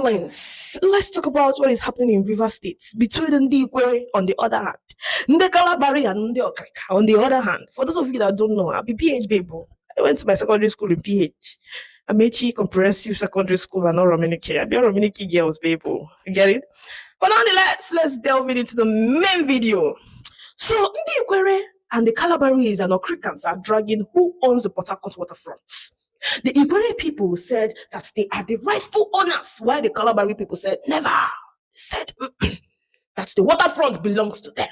darlings, let's talk about what is happening in River State between Ndi Ikwerre on the other hand, Ndi Kalabari and Ndi Okrika on the other hand. For those of you that don't know, I'll be PH baby. I went to my secondary school in PH. Amechi Comprehensive Secondary School and all Romaniki. I'll be a Romaniki girls, baby. You get it? But nonetheless, let's delve into the main video. So Ndi Ikwerre and the Kalabaris and Okrikans are dragging who owns the Port Harcourt Waterfront. The Ikwerre people said that they are the rightful owners, while the Kalabari people said never. They said that the waterfront belongs to them.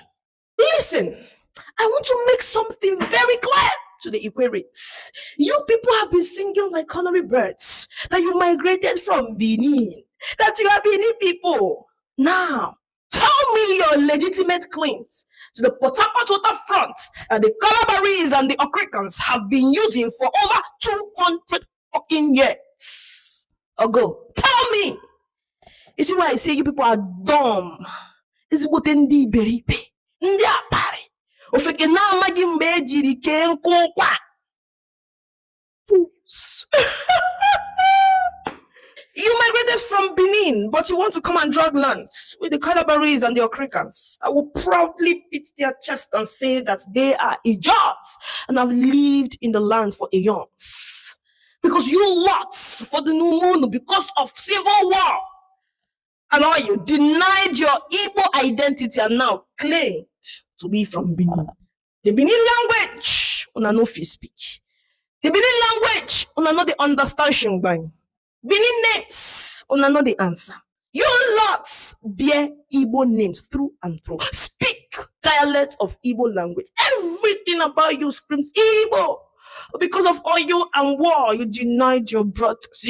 Listen, I want to make something very clear to the Ikwerres. You people have been singing like canary birds that you migrated from Benin, that you are Benin people. Now, tell me your legitimate claims to the Port Harcourt waterfront that the Kalabaris and the Okrikans have been using for over 200 fucking years ago. Tell me. You see why I say you people are dumb? Is what Ndi Iberibe, Ndi Apare, Ofeke na amagi mbe ejiri ke nkukwa. Fools. You migrated from Benin, but you want to come and drag lands with the Kalabaris and the Okrikans. I will proudly beat their chest and say that they are Ijaws and have lived in the land for eons. Because you lots for the new moon because of civil war. And all you denied your Igbo identity and now claimed to be from Benin. The Benin language, una no fit speak. The Benin language, una no dey understand Shingbang. Benin names, una know the answer. You lots bear Igbo names through and through. Speak dialect of Igbo language. Everything about you screams Igbo. Because of oil and war, you denied your brothers.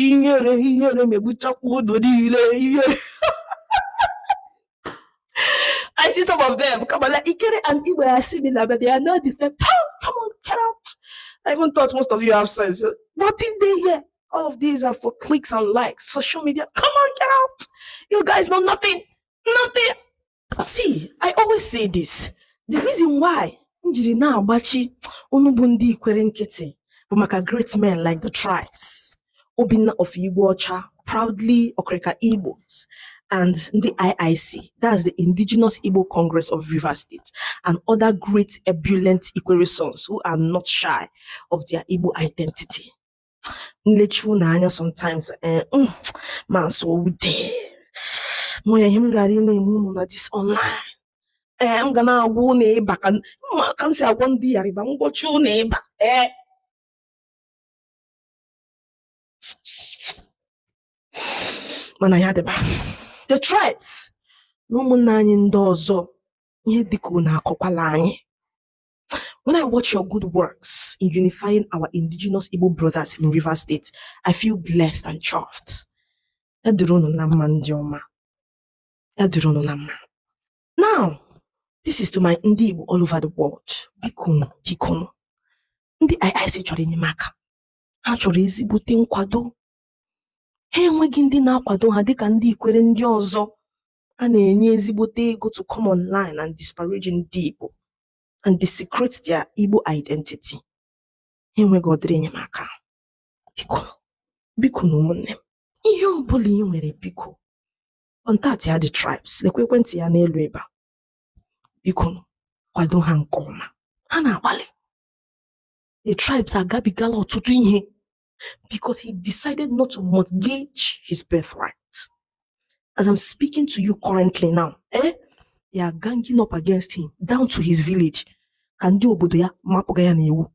I see some of them. Come on, like Ikwerre and Igbo are similar, but they are not the same. Come on, get out. I even thought most of you have sense. Nothing they hear. All of these are for clicks and likes. Social media. Come on, get out. You guys know nothing. Nothing. See, I always say this. The reason why Njiri na abachi Ndi Ikwerre nkete bụ maka great men like the tribes. Obinna of Igbo Ocha, proudly Okrika Igbos, and the IIC, that's the Indigenous Igbo Congress of River State, and other great ebullient Ikwerre sons who are not shy of their Igbo identity. Let you know sometimes man so there. Moya him gari no na this online. I'm gonna go neighbor can say I want the ariba go chu neighbor. Man I had the tribes. No munani ndozo. Nye diko na kokwala anyị. When I watch your good works in unifying our indigenous Igbo brothers in River State, I feel blessed and chuffed. Now, this is to my Ndi Igbo all over the world. Bikono, bikono. Ndị IIC chọrọ enyemaka. Ha chọrọ ezigbote nkwado. Ha enweghị ndị na-akwado ha dịka ndị Ikwerre ndị ọzọ. Ha na-enye ezigbote ego to come online and disparage Ndi Igbo and desecrate their Igbo identity. Enweghị ọdịrị enyemaka. Bikono ụmụnne m. Ihe ọbụla ị nwere biko. Contact ya the tribes. Lekwa ekwentị ya n'elu ebe a. Bikono, kwado ha nke ọma. Ha na-agbalị. The tribes agabigala ọtụtụ ihe because he decided not to mortgage his birthright. As I'm speaking to you currently now, they are ganging up against him down to his village. Kandi obodo ya mapụga ya n'iwu.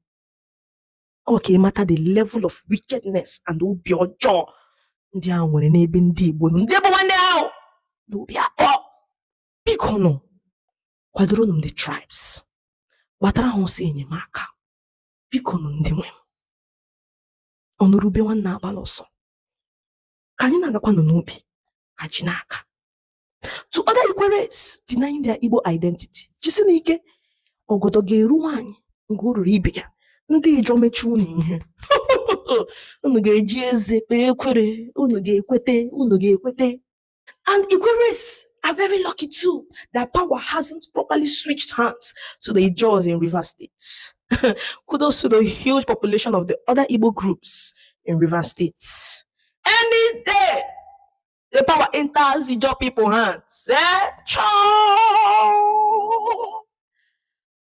Okay, matter the level of wickedness and obi ọjọọ ndị ahụ nwere n'ebe ndị Igbo ndị ebe nwanne ahụ n'obi akpọ. Bikono, kwadoro the tribes. Gbatara ha ọsọ enyemaka. Bikono ndị nwe m. Ọnụrụbe nwanne agbala ọsọ. Ka anyị na-agakwa n'obi, ka ji n'aka. To other Ikwerres denying their Igbo identity, jisi n'ike, ogodo ga-eru nwaanyị nke o ruru ibe ya. Ndị Ijọ mechi unu ihe. Unu ga-eji eze kpee Ikwerre, unu ga-ekwete. And Ikwerres are very lucky too that power hasn't properly switched hands to the Ijaws in River State. Kudos to the huge population of the other Igbo groups in River State. Any day, the power enters the job people hands. Chow.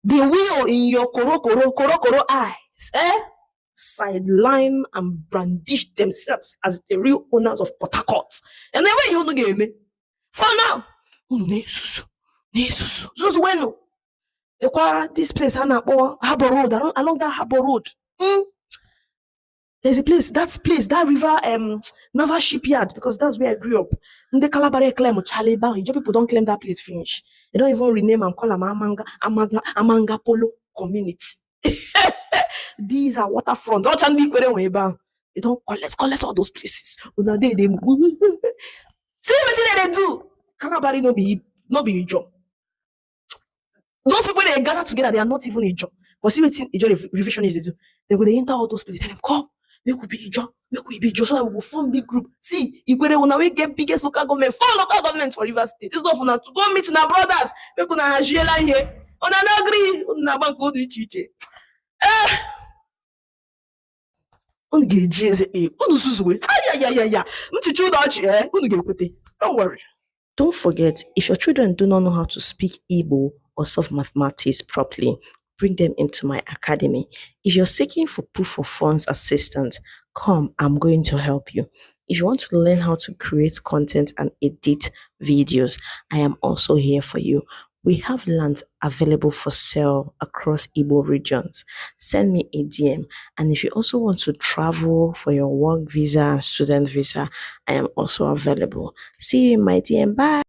The wheel in your koro eyes, sideline and brandish themselves as the real owners of Port Harcourt. And then when you look at me, for now, this place, Harbour Road, along that Harbour Road. There's a place, that river, Naval Shipyard, because that's where I grew up. The Kalabari claim Chaleba, people don't claim that place finish. They don't even rename and call them Amanga Polo community. These are waterfront. They don't collect all those places. They see what they do. Kalabari no be a job. Those people they gather together, they are not even a job. But see what the revision is they do. They go they enter all those places, tell them come. Make we be a job, so that we will form big group. See, Ikwerre when we get biggest local government, 4 local governments for River State. It's not for now to go meet our brothers. Make una hajela here. On an agree, una bank go do chiche. Don't worry. Don't forget, if your children do not know how to speak Igbo or solve mathematics properly, bring them into my academy. If you're seeking for proof of funds assistance, come, I'm going to help you. If you want to learn how to create content and edit videos, I am also here for you. We have lands available for sale across Igbo regions. Send me a DM. And if you also want to travel for your work visa and student visa, I am also available. See you in my DM. Bye.